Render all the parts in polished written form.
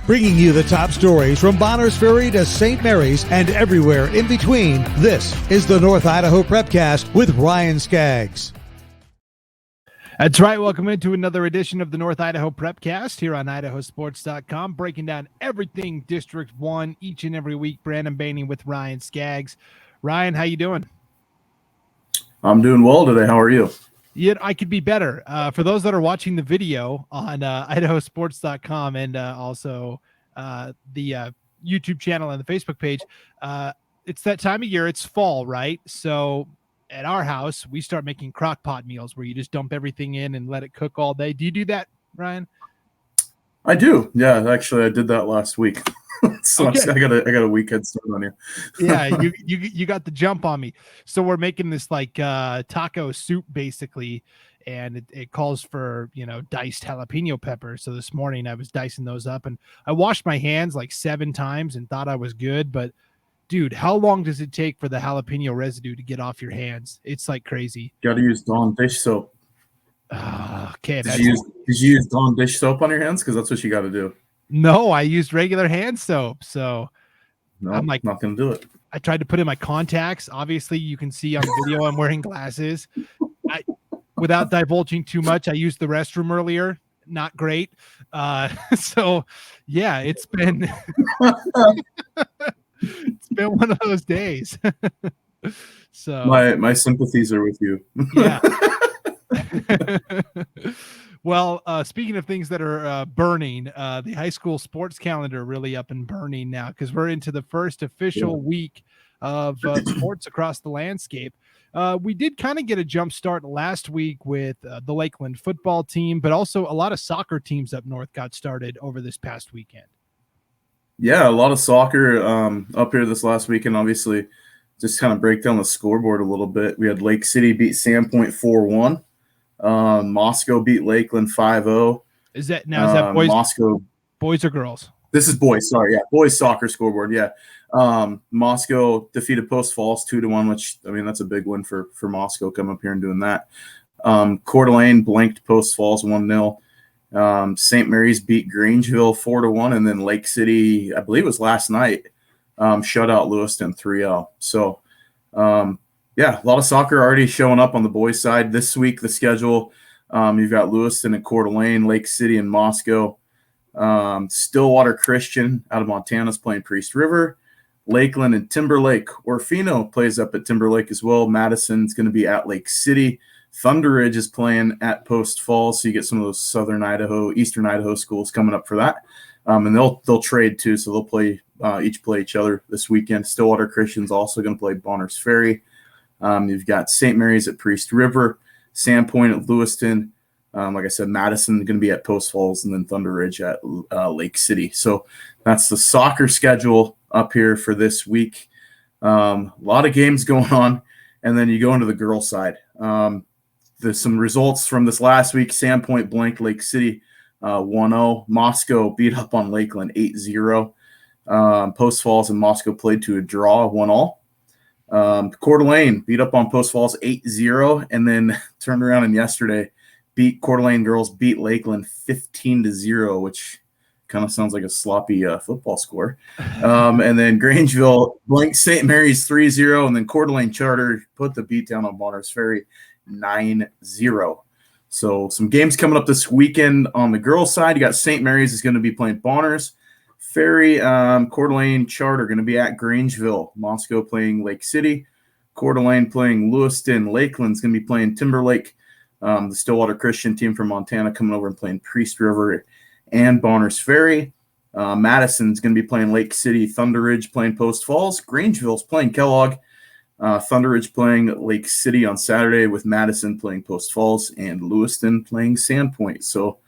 Bringing you the top stories from Bonners Ferry to St. Mary's and everywhere in between. This is the North Idaho Prepcast with Ryan Skaggs. That's right. Welcome into another edition of the North Idaho Prepcast here on IdahoSports.com, breaking down everything District 1 each and every week. Brandon Bainey with Ryan Skaggs. Ryan, how you doing? I'm doing well today. How are you? Yeah, I could be better. For those that are watching the video on IdahoSports.com and also the YouTube channel and the Facebook page, it's that time of year. It's fall, right? So at our house, we start making crock pot meals where you just dump everything in and let it cook all day. Do you do that, Ryan? I do. Yeah, actually, I did that last week. So okay. I got a weekend start on you. Yeah, you got the jump on me. So we're making this like taco soup basically, and it calls for, diced jalapeno peppers. So this morning I was dicing those up, and I washed my hands like 7 times and thought I was good, but dude, how long does it take for the jalapeno residue to get off your hands? It's like crazy. Got to use Dawn dish soap. Okay. Did you use Dawn dish soap on your hands? Because that's what you got to do. No, I used regular hand soap. So no, I'm like, not going to do it. I tried to put in my contacts. Obviously, you can see on the video I'm wearing glasses. Without divulging too much, I used the restroom earlier. Not great. So, yeah, it's been it's been one of those days. So my sympathies are with you. Yeah. Well, speaking of things that are burning, the high school sports calendar really up and burning now because we're into the first official week of sports across the landscape. We did kind of get a jump start last week with the Lakeland football team, but also a lot of soccer teams up north got started over this past weekend. Yeah, a lot of soccer up here this last weekend. Obviously, just kind of break down the scoreboard a little bit. We had Lake City beat Sandpoint 4-1. Moscow beat Lakeland 5-0. Is that boys? Moscow, boys or girls? This is boys. Sorry, yeah, boys soccer scoreboard. Yeah, Moscow defeated Post Falls 2-1, which that's a big win for Moscow coming up here and doing that. Coeur d'Alene blanked Post Falls 1-0. St. Mary's beat Grangeville 4-1, and then Lake City, I believe it was last night, shut out Lewiston 3-0. So. Yeah, a lot of soccer already showing up on the boys' side. This week, the schedule, you've got Lewiston and Coeur d'Alene, Lake City and Moscow. Stillwater Christian out of Montana is playing Priest River. Lakeland and Timberlake. Orfino plays up at Timberlake as well. Madison's going to be at Lake City. Thunder Ridge is playing at Post Falls, so you get some of those southern Idaho, eastern Idaho schools coming up for that. And they'll trade too, so they'll play each other this weekend. Stillwater Christian's also going to play Bonners Ferry. You've got St. Mary's at Priest River, Sandpoint at Lewiston. Like I said, Madison going to be at Post Falls, and then Thunder Ridge at Lake City. So that's the soccer schedule up here for this week. A lot of games going on, and then you go into the girls' side. There's some results from this last week. Sandpoint blanked Lake City 1-0. Moscow beat up on Lakeland 8-0. Post Falls and Moscow played to a draw 1-1. Coeur d'Alene beat up on Post Falls 8-0, and then turned around and yesterday Coeur d'Alene girls beat Lakeland 15-0, which kind of sounds like a sloppy football score. And then Grangeville blanked St. Mary's 3-0, and then Coeur d'Alene Charter put the beat down on Bonners Ferry 9-0. So some games coming up this weekend on the girls' side. You got St. Mary's is going to be playing Bonners Ferry. Coeur d'Alene Charter going to be at Grangeville. Moscow playing Lake City. Coeur d'Alene playing Lewiston. Lakeland's going to be playing Timberlake. The Stillwater Christian team from Montana coming over and playing Priest River and Bonners Ferry. Madison's going to be playing Lake City. Thunder Ridge playing Post Falls. Grangeville's playing Kellogg. Thunder Ridge playing Lake City on Saturday, with Madison playing Post Falls and Lewiston playing Sandpoint. So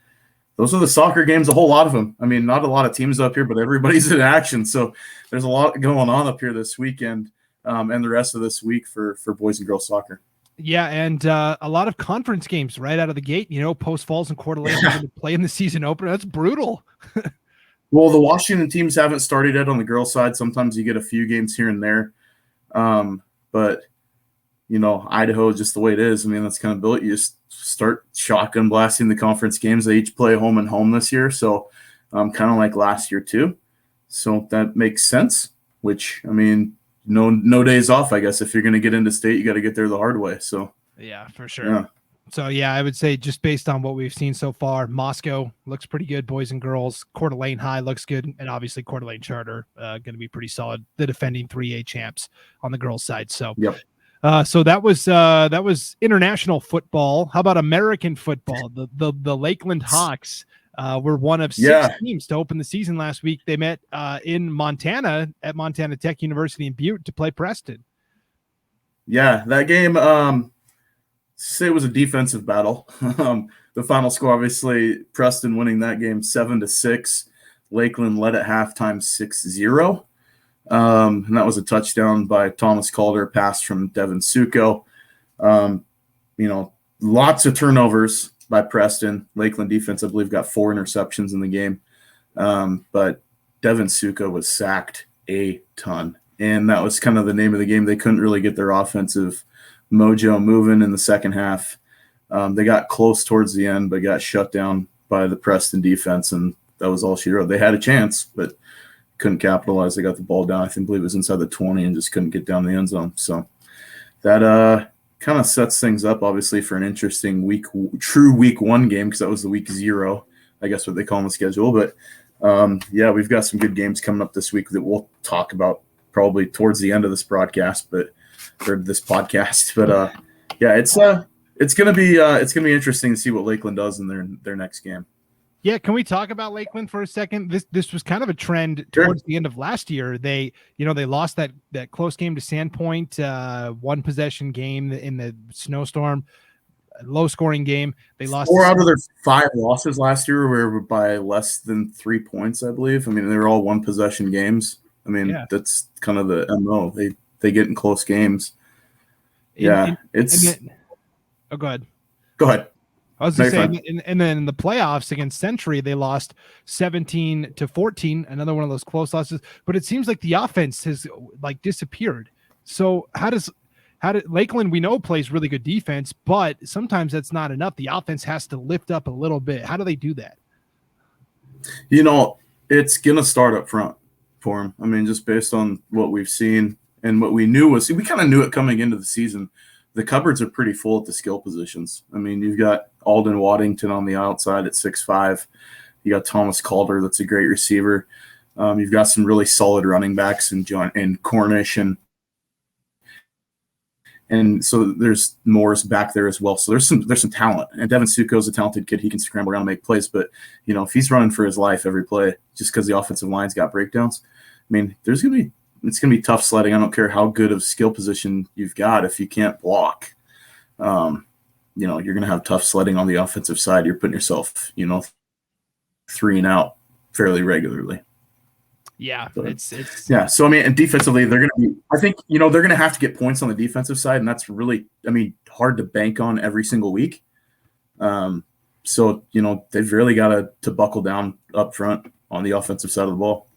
those are the soccer games, a whole lot of them. Not a lot of teams up here, but everybody's in action. So there's a lot going on up here this weekend and the rest of this week for boys and girls soccer. Yeah, and a lot of conference games right out of the gate. Post Falls and Coeur d'Alene are going to play in the season opener. That's brutal. Well, the Washington teams haven't started yet on the girls' side. Sometimes you get a few games here and there. But, Idaho is just the way it is. That's kind of built. You just start shotgun blasting the conference games. They each play home and home this year. So kind of like last year too. So that makes sense, which, I mean, no days off, I guess. If you're going to get into state, you got to get there the hard way. So yeah, for sure. Yeah. So, yeah, I would say just based on what we've seen so far, Moscow looks pretty good, boys and girls. Coeur d'Alene High looks good. And obviously Coeur d'Alene Charter going to be pretty solid. The defending 3A champs on the girls' side. So, Yep. So that was international football. How about American football? The Lakeland Hawks were one of 6 teams to open the season last week. They met in Montana at Montana Tech University in Butte to play Preston. Yeah, that game, say it was a defensive battle. The final score, obviously, Preston winning that game 7-6. Lakeland led at halftime 6-0. And that was a touchdown by Thomas Calder, pass from Devin Suko. Lots of turnovers by Preston. Lakeland defense, I believe, got 4 interceptions in the game. But Devin Suko was sacked a ton. And that was kind of the name of the game. They couldn't really get their offensive mojo moving in the second half. They got close towards the end, but got shut down by the Preston defense, and that was all she wrote. They had a chance, but couldn't capitalize. They got the ball down. I believe it was inside the 20 and just couldn't get down the end zone. So that kind of sets things up, obviously, for an interesting true week 1 game, because that was the week 0, I guess what they call on the schedule. But, we've got some good games coming up this week that we'll talk about probably towards the end of this broadcast, or this podcast. But, it's gonna be interesting to see what Lakeland does in their next game. Yeah, can we talk about Lakeland for a second? This was kind of a trend towards the end of last year. They lost that close game to Sandpoint, 1 possession game in the snowstorm, low scoring game. They lost 4 out of their 5 losses last year were by less than 3 points, I believe. I mean, they were all 1 possession games. I mean, That's kind of the MO. They get in close games. Oh, go ahead. Go ahead. I was going to say, and then in the playoffs against Century, they lost 17-14, another one of those close losses. But it seems like the offense has disappeared. So how did Lakeland, we know, plays really good defense, but sometimes that's not enough. The offense has to lift up a little bit. How do they do that? It's going to start up front for them. I mean, just based on what we've seen and what we knew we kind of knew it coming into the season. The cupboards are pretty full at the skill positions. I mean, you've got Alden Waddington on the outside at 6'5". You got Thomas Calder, that's a great receiver. You've got some really solid running backs in Cornish, and so there's Morris back there as well. So there's some talent. And Devin Suko is a talented kid. He can scramble around and make plays. But if he's running for his life every play, just because the offensive line's got breakdowns, I mean, it's going to be tough sledding. I don't care how good of skill position you've got. If you can't block, you're going to have tough sledding on the offensive side. You're putting yourself, 3 and out fairly regularly. Yeah. But, So, I mean, and defensively, they're going to be, I think, they're going to have to get points on the defensive side. And that's really, hard to bank on every single week. So, they've really got to buckle down up front on the offensive side of the ball.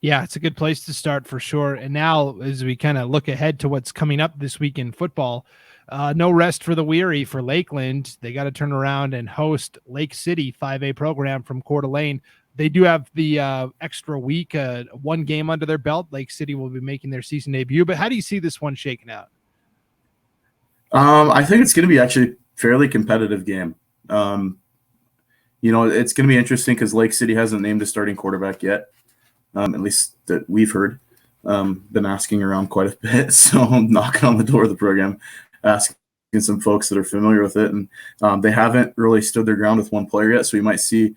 Yeah, it's a good place to start for sure. And now, as we kind of look ahead to what's coming up this week in football, no rest for the weary for Lakeland. They got to turn around and host Lake City 5A program from Coeur d'Alene. They do have the extra week, 1 game under their belt. Lake City will be making their season debut. But how do you see this one shaking out? I think it's going to be actually a fairly competitive game. It's going to be interesting because Lake City hasn't named a starting quarterback yet. At least that we've heard. Been asking around quite a bit, so I'm knocking on the door of the program, asking some folks that are familiar with it, and they haven't really stood their ground with one player yet. So we might see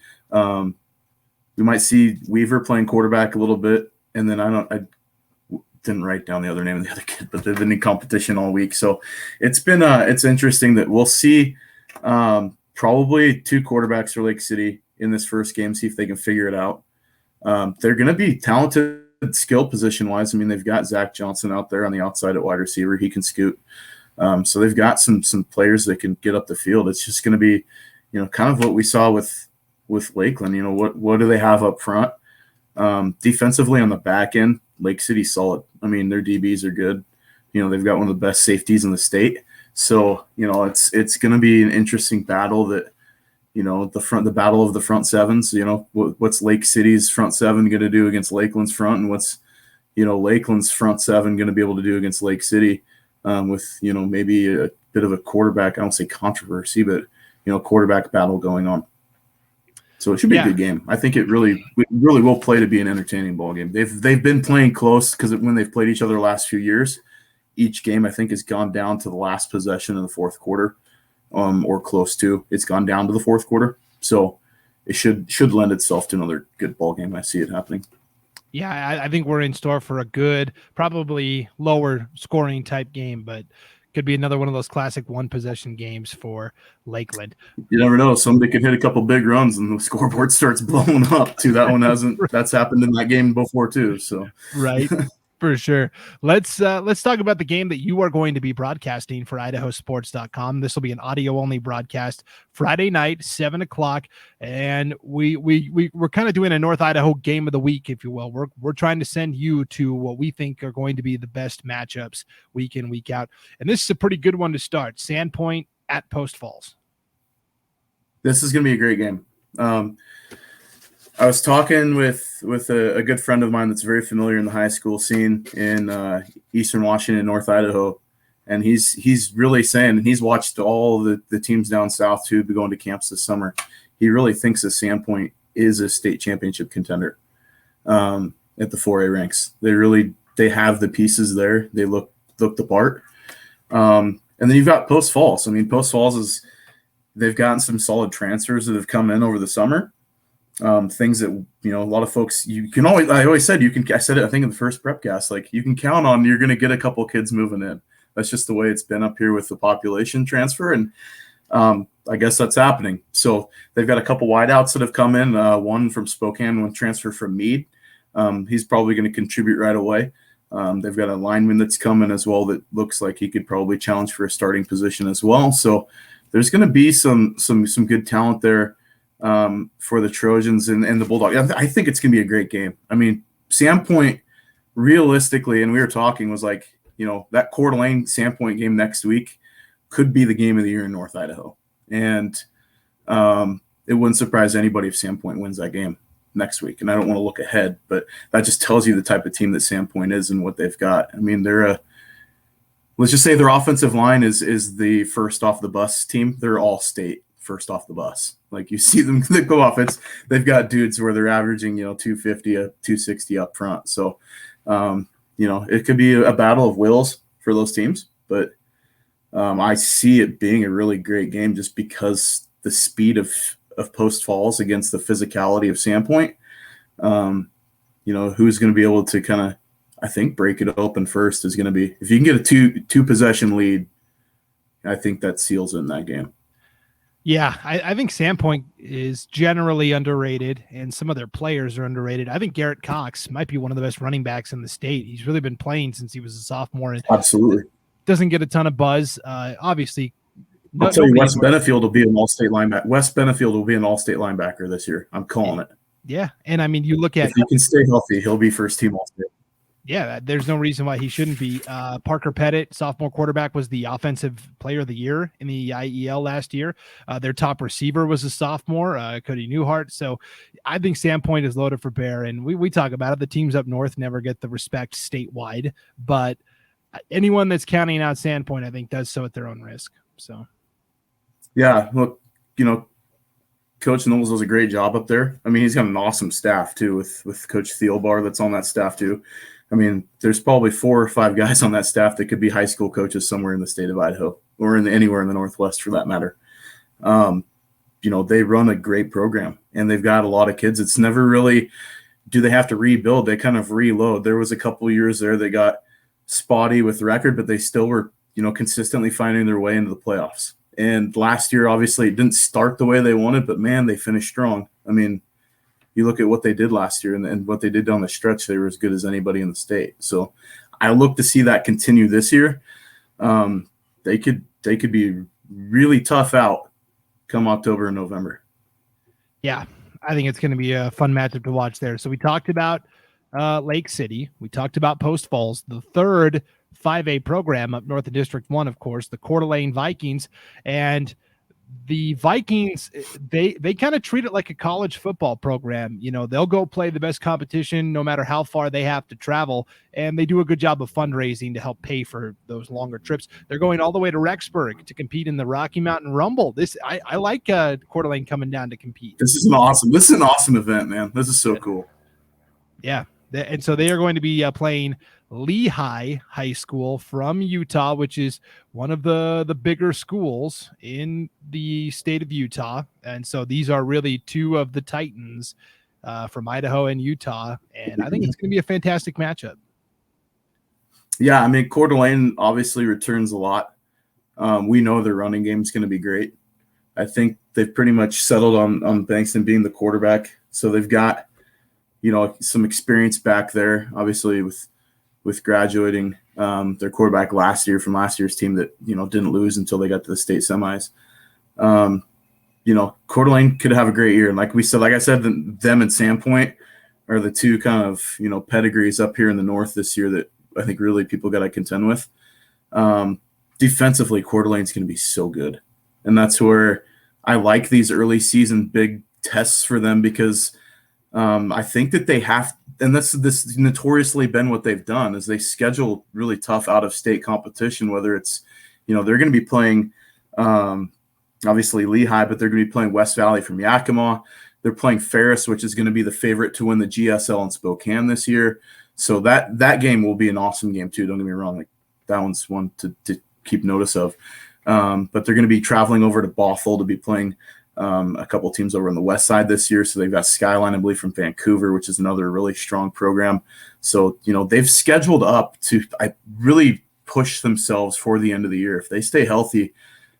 Weaver playing quarterback a little bit, and then I didn't write down the other name of the other kid, but they've been in competition all week. So it's been it's interesting that we'll see probably 2 quarterbacks for Lake City in this first game, see if they can figure it out. They're going to be talented skill position-wise. I mean, they've got Zach Johnson out there on the outside at wide receiver. He can scoot. So they've got some players that can get up the field. It's just going to be, kind of what we saw with Lakeland. What do they have up front? Defensively on the back end, Lake City's solid. I mean, their DBs are good. They've got one of the best safeties in the state. So, it's going to be an interesting battle that, the battle of the front sevens. What's Lake City's front seven going to do against Lakeland's front, and what's Lakeland's front seven going to be able to do against Lake City, with maybe a bit of a quarterback, I don't say controversy, but quarterback battle going on. So it should be a good game. I think it really will play to be an entertaining ball game. They've been playing close, because when they've played each other the last few years, each game I think has gone down to the last possession in the fourth quarter, or close to. It's gone down to the fourth quarter, so it should lend itself to another good ball game. I see it happening. Yeah, I think we're in store for a good, probably lower scoring type game, but could be another one of those classic one possession games for Lakeland. You never know. Somebody could hit a couple big runs and the scoreboard starts blowing up too. That one hasn't, that's happened in that game before too. So, right. For sure. Let's talk about the game that you are going to be broadcasting for IdahoSports.com. This will be an audio only broadcast Friday night, 7:00. And we're kind of doing a North Idaho game of the week, if you will. We're trying to send you to what we think are going to be the best matchups week in, week out. And this is a pretty good one to start. Sandpoint at Post Falls. This is going to be a great game. I was talking with a good friend of mine that's very familiar in the high school scene in Eastern Washington, North Idaho, and he's really saying, and he's watched all the teams down south who be going to camps this summer. He really thinks that Sandpoint is a state championship contender at the 4A ranks. They have the pieces there. They look the part. And then you've got Post Falls. I mean, Post Falls they've gotten some solid transfers that have come in over the summer. Things that, a lot of folks, I always said, I said it, I think in the first Prepcast, like you can count on, you're going to get a couple of kids moving in. That's just the way it's been up here with the population transfer. And I guess that's happening. So they've got a couple wideouts that have come in, one from Spokane, one transfer from Meade. He's probably going to contribute right away. They've got a lineman that's coming as well that looks like he could probably challenge for a starting position as well. So there's going to be some good talent there for the Trojans and the Bulldogs. I think it's going to be a great game. I mean, Sandpoint, realistically, and we were talking, was like, that Coeur d'Alene Sandpoint game next week could be the game of the year in North Idaho. And it wouldn't surprise anybody if Sandpoint wins that game next week. And I don't want to look ahead, but that just tells you the type of team that Sandpoint is and what they've got. I mean, let's just say their offensive line is the first off the bus team. They're all state first off the bus. Like you see them go off. They've got dudes where they're averaging, 250, 260 up front. So, it could be a battle of wills for those teams, but I see it being a really great game just because the speed of Post Falls against the physicality of Sandpoint. Who's going to be able to kind of, I think, break it open first is going to be, if you can get a two possession lead, I think that seals it in that game. Yeah, I think Sandpoint is generally underrated, and some of their players are underrated. I think Garrett Cox might be one of the best running backs in the state. He's really been playing since he was a sophomore. And absolutely. Doesn't get a ton of buzz. Obviously, I'll tell you, Wes Benefield will be an all-state linebacker. Wes Benefield will be an all-state linebacker this year. I'm calling it. Yeah, and I mean, you look at, if he can stay healthy, he'll be first team all-state. Yeah, there's no reason why he shouldn't be. Parker Pettit, sophomore quarterback, was the offensive player of the year in the IEL last year. Their top receiver was a sophomore, Cody Newhart. So I think Sandpoint is loaded for bear. And we talk about it. The teams up north never get the respect statewide. But anyone that's counting out Sandpoint, I think, does so at their own risk. So, yeah, look, Coach Knowles does a great job up there. I mean, he's got an awesome staff, too, with Coach Thielbar that's on that staff, too. I mean, there's probably 4 or 5 guys on that staff that could be high school coaches somewhere in the state of Idaho or anywhere in the Northwest for that matter. They run a great program and they've got a lot of kids. It's never really, do they have to rebuild? They kind of reload. There was a couple of years there they got spotty with record, but they still were, consistently finding their way into the playoffs. And last year, obviously, it didn't start the way they wanted, but man, they finished strong. I mean, you look at what they did last year and what they did down the stretch, they were as good as anybody in the state. So I look to see that continue this year. They could be really tough out come October and November. Yeah, I think it's going to be a fun matchup to watch there. So we talked about Lake City. We talked about Post Falls, the third 5A program up north of District 1, of course, the Coeur d'Alene Vikings. And the Vikings, they kind of treat it like a college football program. You know, they'll go play the best competition no matter how far they have to travel, and they do a good job of fundraising to help pay for those longer trips. They're going all the way to Rexburg to compete in the Rocky Mountain Rumble. I like Coeur d'Alene coming down to compete. This is an awesome event, man. This is so cool. Yeah. And so they are going to be playing Lehigh High School from Utah, which is one of the bigger schools in the state of Utah. And so these are really two of the Titans from Idaho and Utah. And I think it's going to be a fantastic matchup. Yeah, I mean, Coeur d'Alene obviously returns a lot. We know their running game is going to be great. I think they've pretty much settled on Bankston being the quarterback. So they've got, some experience back there, obviously with graduating their quarterback last year from last year's team that, didn't lose until they got to the state semis. Coeur d'Alene could have a great year. And like I said, them and Sandpoint are the two kind of, pedigrees up here in the north this year that I think really people got to contend with. Defensively, Coeur d'Alene's going to be so good. And that's where I like these early season big tests for them because I think that they have, and this notoriously been what they've done, is they schedule really tough out-of-state competition, whether it's, they're going to be playing obviously Lehigh, but they're going to be playing West Valley from Yakima. They're playing Ferris, which is going to be the favorite to win the GSL in Spokane this year. So that game will be an awesome game too. Don't get me wrong. Like that one's one to keep notice of. But they're going to be traveling over to Bothell to be playing a couple teams over on the west side this year. So they've got Skyline, I believe, from Vancouver, which is another really strong program. So, they've scheduled up to really push themselves for the end of the year. If they stay healthy,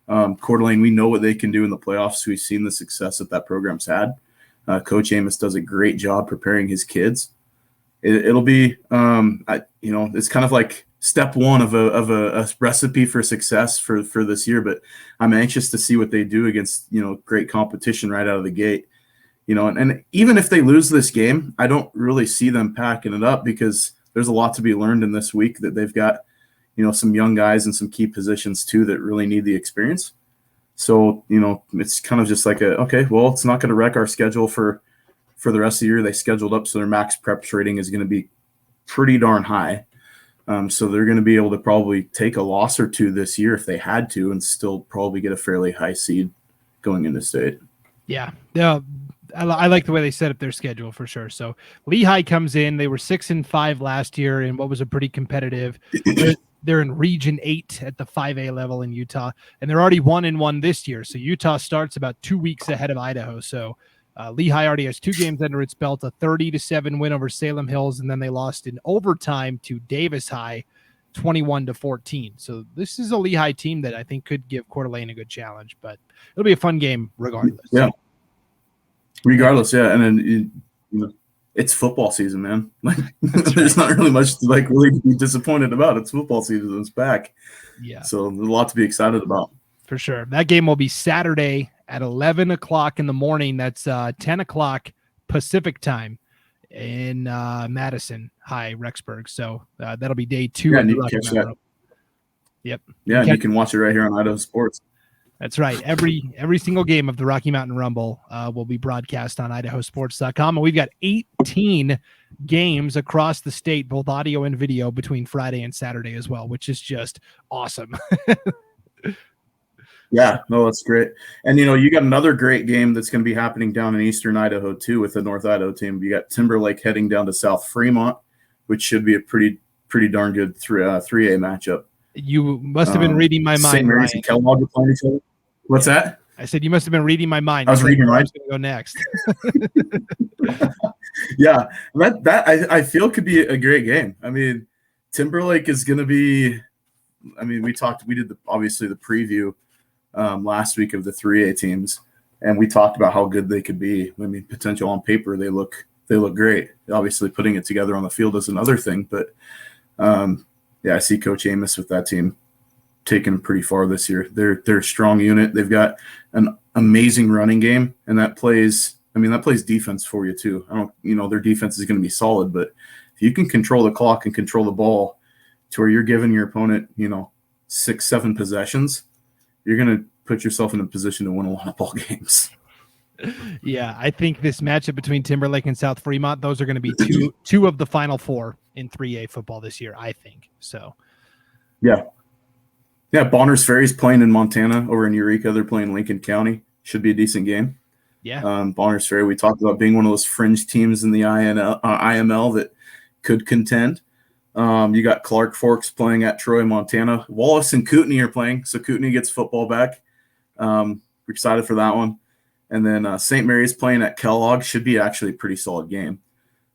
Coeur d'Alene, we know what they can do in the playoffs. We've seen the success that program's had. Coach Amos does a great job preparing his kids. It'll be, it's kind of like step one of a recipe for success for this year, but I'm anxious to see what they do against, great competition right out of the gate, and even if they lose this game, I don't really see them packing it up because there's a lot to be learned in this week that they've got, some young guys in some key positions too, that really need the experience. So, it's kind of just like okay, well, it's not going to wreck our schedule for the rest of the year. They scheduled up, so their max preps rating is going to be pretty darn high. So they're going to be able to probably take a loss or two this year if they had to and still probably get a fairly high seed going into state. Yeah. I like the way they set up their schedule for sure. So Lehigh comes in. They were 6-5 last year in what was a pretty competitive. They're in Region 8 at the 5A level in Utah, and they're already 1-1 this year. So Utah starts about 2 weeks ahead of Idaho. So Lehigh already has 2 games under its belt, a 30-7 win over Salem Hills, and then they lost in overtime to Davis High, 21-14. So this is a Lehigh team that I think could give Coeur d'Alene a good challenge, but it'll be a fun game regardless. Yeah. Regardless, yeah. And then it's football season, man. Like there's not really much to really be disappointed about. It's football season. It's back. Yeah. So there's a lot to be excited about. For sure. That game will be Saturday at 11 o'clock in the morning. That's 10 o'clock Pacific time in Madison High, Rexburg. So that'll be day 2. Yeah, and you can catch that. Yep. Yeah, and you can watch it right here on Idaho Sports. That's right. Every single game of the Rocky Mountain Rumble will be broadcast on IdahoSports.com. And we've got 18 games across the state, both audio and video, between Friday and Saturday as well, which is just awesome. Yeah, no, that's great. And, you got another great game that's going to be happening down in eastern Idaho, too, with the North Idaho team. You got Timberlake heading down to South Fremont, which should be a pretty darn good 3A matchup. You must have been reading my mind, St. Mary's and Kellogg are playing each other. What's that? I said you must have been reading my mind. I was reading your mind. I was going to go next. Yeah, that I feel could be a great game. I mean, Timberlake is going to be – I mean, we did obviously the preview last week of the 3A teams, and we talked about how good they could be. I mean, potential on paper, they look great. Obviously, putting it together on the field is another thing, but yeah, I see Coach Amos with that team taking them pretty far this year. They're a strong unit. They've got an amazing running game, and that plays defense for you too. Their defense is going to be solid, but if you can control the clock and control the ball to where you're giving your opponent, 6-7 possessions, you're going to put yourself in a position to win a lot of ball games. Yeah, I think this matchup between Timberlake and South Fremont, those are going to be two of the Final Four in 3A football this year, I think. So, yeah. Bonners Ferry's playing in Montana over in Eureka. They're playing Lincoln County. Should be a decent game. Yeah. Bonners Ferry, we talked about being one of those fringe teams in the IML that could contend. You got Clark Forks playing at Troy, Montana. Wallace and Kootenai are playing, so Kootenai gets football back. We're excited for that one. And then St. Mary's playing at Kellogg. Should be actually a pretty solid game.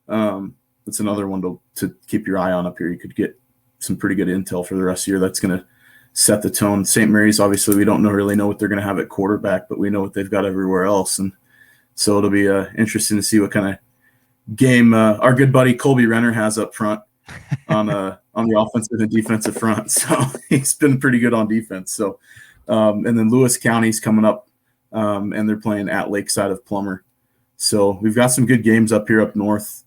It's another one to keep your eye on up here. You could get some pretty good intel for the rest of the year. That's going to set the tone. St. Mary's, obviously, we don't really know what they're going to have at quarterback, but we know what they've got everywhere else. And so it'll be interesting to see what kind of game our good buddy Colby Renner has up front on the offensive and defensive front. So he's been pretty good on defense. So and then Lewis County's coming up, and they're playing at Lakeside of Plummer. So we've got some good games up here up north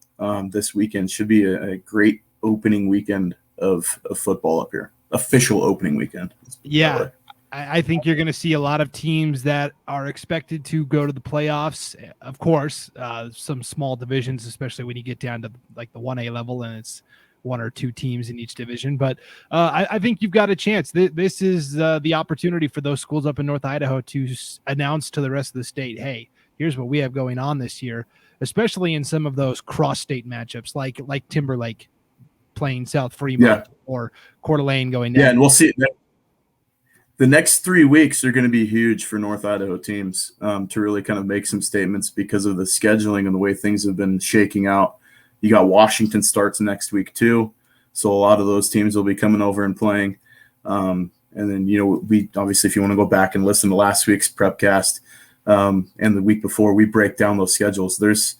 this weekend. Should be a great opening weekend of football up here. Official opening weekend. Yeah. I think you're going to see a lot of teams that are expected to go to the playoffs. Of course, some small divisions, especially when you get down to like the 1A level and it's one or two teams in each division. But I think you've got a chance. This is the opportunity for those schools up in North Idaho to announce to the rest of the state, hey, here's what we have going on this year, especially in some of those cross-state matchups like Timberlake playing South Fremont or Coeur d'Alene going down. Yeah, and we'll see. The next 3 weeks are going to be huge for North Idaho teams to really kind of make some statements because of the scheduling and the way things have been shaking out. You got Washington starts next week too, so a lot of those teams will be coming over and playing. And then, we obviously, if you want to go back and listen to last week's Prepcast and the week before, we break down those schedules. There's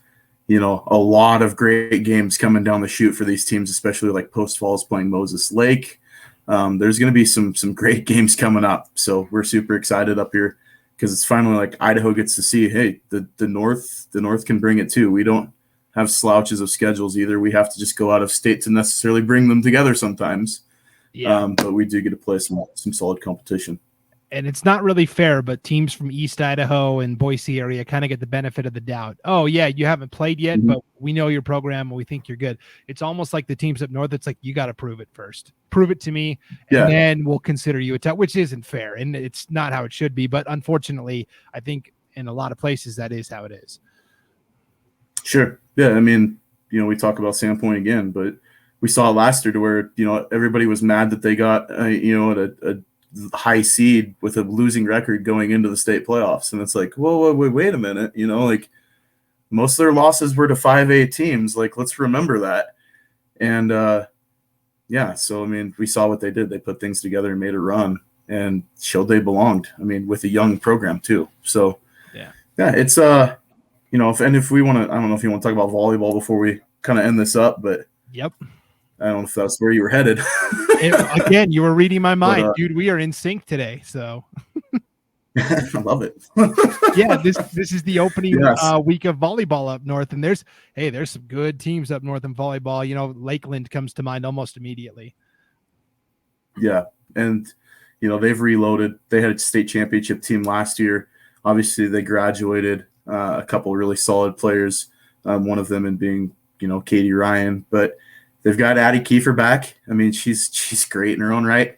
a lot of great games coming down the chute for these teams, especially like Post Falls playing Moses Lake. There's going to be some great games coming up. So we're super excited up here because it's finally like Idaho gets to see, hey, the North can bring it too. We don't have slouches of schedules either. We have to just go out of state to necessarily bring them together sometimes. Yeah. But we do get to play some solid competition. And it's not really fair, but teams from East Idaho and Boise area kind of get the benefit of the doubt. Oh, yeah, you haven't played yet, but we know your program and we think you're good. It's almost like the teams up north. It's like, you got to prove it first. Prove it to me, and then we'll consider you a top, which isn't fair. And it's not how it should be. But unfortunately, I think in a lot of places, that is how it is. Sure. Yeah, I mean, we talk about Sandpoint again, but we saw last year to where, everybody was mad that they got, a high seed with a losing record going into the state playoffs. And it's like, whoa, wait a minute. Most of their losses were to 5A teams. Like, let's remember that. And so, I mean, we saw what they did. They put things together and made a run and showed they belonged. I mean, with a young program too. So yeah, it's if we want to, I don't know if you want to talk about volleyball before we kind of end this up, but yep. I don't know if that's where you were headed. Again, you were reading my mind, dude. We are in sync today, so I love it. Yeah, this is the opening week of volleyball up north, and there's some good teams up north in volleyball. Lakeland comes to mind almost immediately. Yeah, and they've reloaded. They had a state championship team last year. Obviously, they graduated a couple really solid players. One of them in being Katie Ryan, but they've got Addie Kiefer back. I mean, she's great in her own right.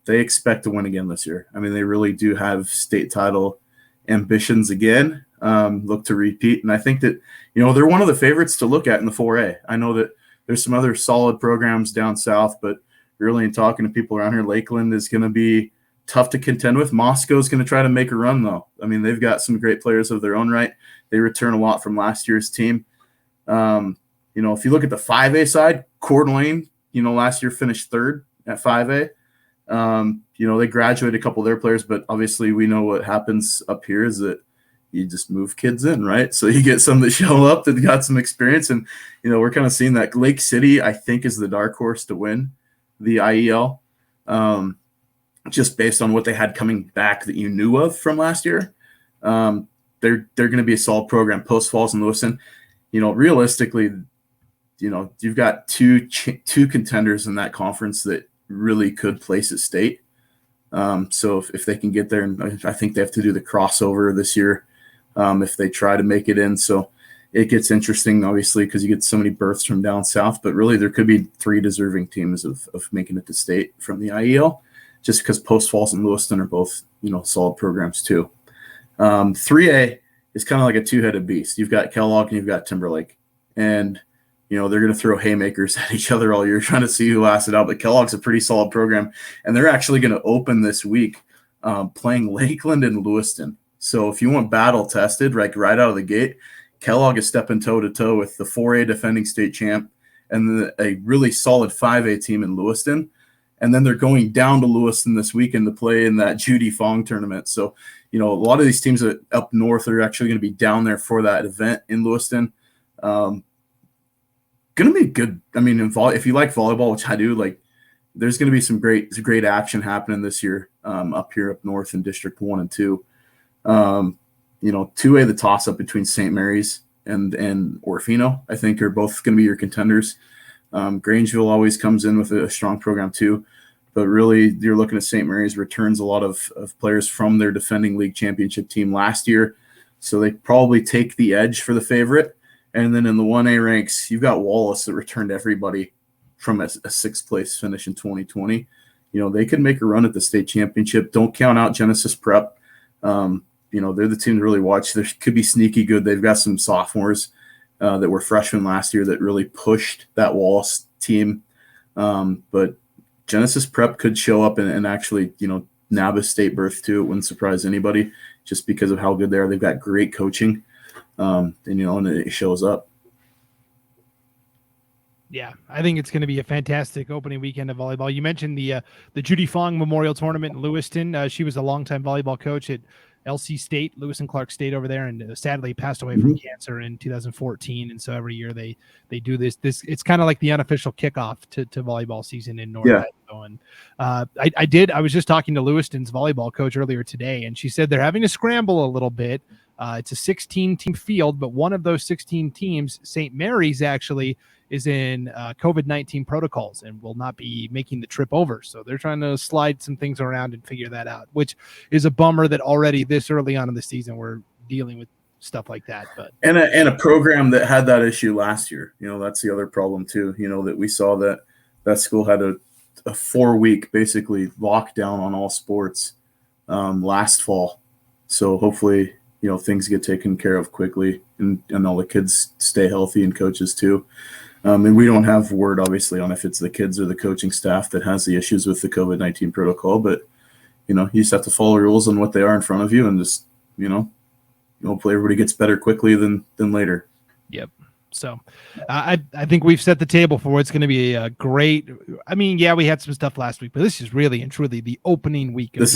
They expect to win again this year. I mean, they really do have state title ambitions again, look to repeat. And I think that, they're one of the favorites to look at in the 4A. I know that there's some other solid programs down south, but really in talking to people around here, Lakeland is going to be tough to contend with. Moscow is going to try to make a run, though. I mean, they've got some great players of their own right. They return a lot from last year's team. If you look at the 5A side, Coeur d'Alene, last year finished third at 5A. They graduated a couple of their players, but obviously we know what happens up here is that you just move kids in, right? So you get some that show up that got some experience, and we're kind of seeing that. Lake City, I think, is the dark horse to win the IEL, just based on what they had coming back that you knew of from last year. They're going to be a solid program. Post Falls and Lewiston, realistically, you've got two contenders in that conference that really could place at state. So if they can get there, and I think they have to do the crossover this year if they try to make it in. So it gets interesting, obviously, because you get so many berths from down south. But really, there could be 3 deserving teams of making it to state from the IEL, just because Post Falls and Lewiston are both solid programs too. 3A is kind of like a two-headed beast. You've got Kellogg and you've got Timberlake, and they're going to throw haymakers at each other all year trying to see who lasts it out. But Kellogg's a pretty solid program, and they're actually going to open this week playing Lakeland and Lewiston. So if you want battle tested, right out of the gate, Kellogg is stepping toe-to-toe with the 4A defending state champ and a really solid 5A team in Lewiston. And then they're going down to Lewiston this weekend to play in that Judy Fong tournament. So, a lot of these teams up north are actually going to be down there for that event in Lewiston. Going to be good. I mean, if you like volleyball, which I do, there's going to be some great action happening this year up north in District 1 and 2. 2A, the toss-up between St. Mary's and Orofino, I think, are both going to be your contenders. Grangeville always comes in with a strong program too, but really you're looking at St. Mary's returns a lot of players from their defending league championship team last year, so they probably take the edge for the favorite. And then in the 1A ranks, you've got Wallace that returned everybody from a 6th place finish in 2020. They could make a run at the state championship. Don't count out Genesis Prep. They're the team to really watch. There could be sneaky good. They've got some sophomores that were freshmen last year that really pushed that Wallace team. But Genesis Prep could show up and actually, nab a state berth too. It wouldn't surprise anybody just because of how good they are. They've got great coaching, and it shows up. Yeah, I think it's going to be a fantastic opening weekend of volleyball. You mentioned the Judy Fong Memorial Tournament in Lewiston. She was a longtime volleyball coach at LC State, Lewis and Clark State over there, and sadly passed away from cancer in 2014. And so every year they do this. It's kind of like the unofficial kickoff to volleyball season in North Idaho. And I was just talking to Lewiston's volleyball coach earlier today, and she said they're having to scramble a little bit. It's a 16-team field, but one of those 16 teams, St. Mary's, actually is in COVID-19 protocols and will not be making the trip over. So they're trying to slide some things around and figure that out, which is a bummer that already this early on in the season we're dealing with stuff like that. But and a program that had that issue last year, that's the other problem too. That we saw that school had a 4-week basically lockdown on all sports last fall. So hopefully, things get taken care of quickly and all the kids stay healthy and coaches too. And we don't have word, obviously, on if it's the kids or the coaching staff that has the issues with the COVID-19 protocol. But, you just have to follow rules on what they are in front of you and just, hopefully everybody gets better quickly than later. Yep. So I think we've set the table for it's going to be a great – I mean, yeah, we had some stuff last week, but this is really and truly the opening week of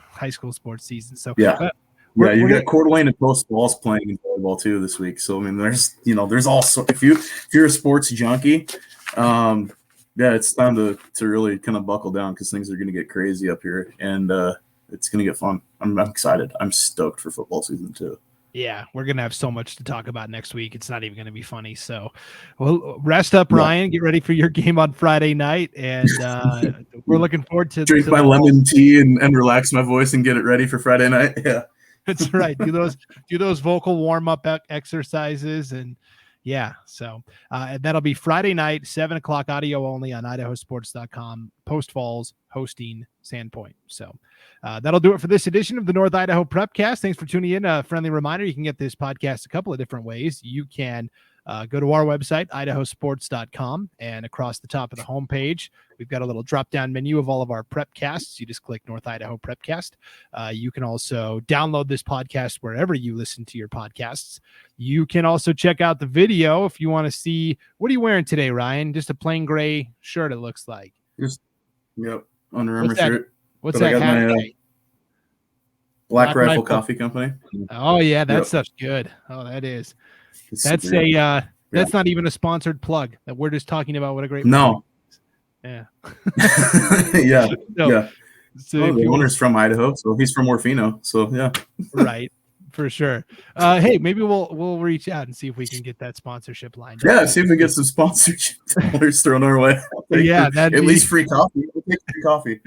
high school sports season. So you got Coeur d'Alene and Post Falls playing in volleyball too this week. So I mean, there's also if you're a sports junkie, it's time to really kind of buckle down because things are going to get crazy up here, and it's going to get fun. I'm excited. I'm stoked for football season too. Yeah, we're going to have so much to talk about next week. It's not even going to be funny. So, well, rest up, Ryan. Get ready for your game on Friday night. And we're looking forward to drink my lemon tea and relax my voice and get it ready for Friday night. Yeah, that's right. Do those vocal warm-up exercises. And yeah, so that'll be Friday night, 7:00 audio only on IdahoSports.com. Post Falls hosting Sandpoint. So that'll do it for this edition of the North Idaho Prepcast. Thanks for tuning in. A friendly reminder, you can get this podcast a couple of different ways. You can go to our website, IdahoSports.com, and across the top of the homepage, we've got a little drop-down menu of all of our Prepcasts. You just click North Idaho Prepcast. You can also download this podcast wherever you listen to your podcasts. You can also check out the video if you want to see. What are you wearing today, Ryan? Just a plain gray shirt, it looks like. Under Armour shirt. What's that hat? Black Rifle Coffee Company. Oh yeah, that stuff's good. Oh, that is. That's not even a sponsored plug. That we're just talking about what a great no. Yeah. So the owner's from Idaho, so he's from Orofino. So yeah. Right. For sure. Hey, maybe we'll reach out and see if we can get that sponsorship lined up. Yeah, see if we get some sponsorship dollars thrown our way. Yeah, at least free coffee. We'll take free coffee.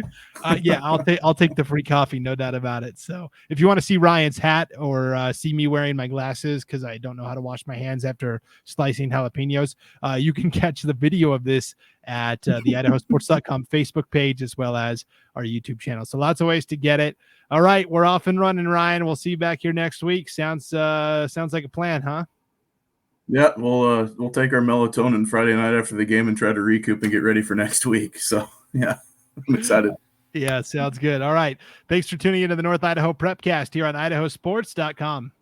Yeah, I'll take the free coffee, no doubt about it. So if you want to see Ryan's hat or see me wearing my glasses because I don't know how to wash my hands after slicing jalapenos, you can catch the video of this at the IdahoSports.com Facebook page as well as our YouTube channel. So lots of ways to get it. All right, we're off and running, Ryan. We'll see you back here next week. Sounds like a plan, huh? Yeah, we'll take our melatonin Friday night after the game and try to recoup and get ready for next week. So yeah, I'm excited. Yeah, sounds good. All right. Thanks for tuning into the North Idaho Prepcast here on IdahoSports.com.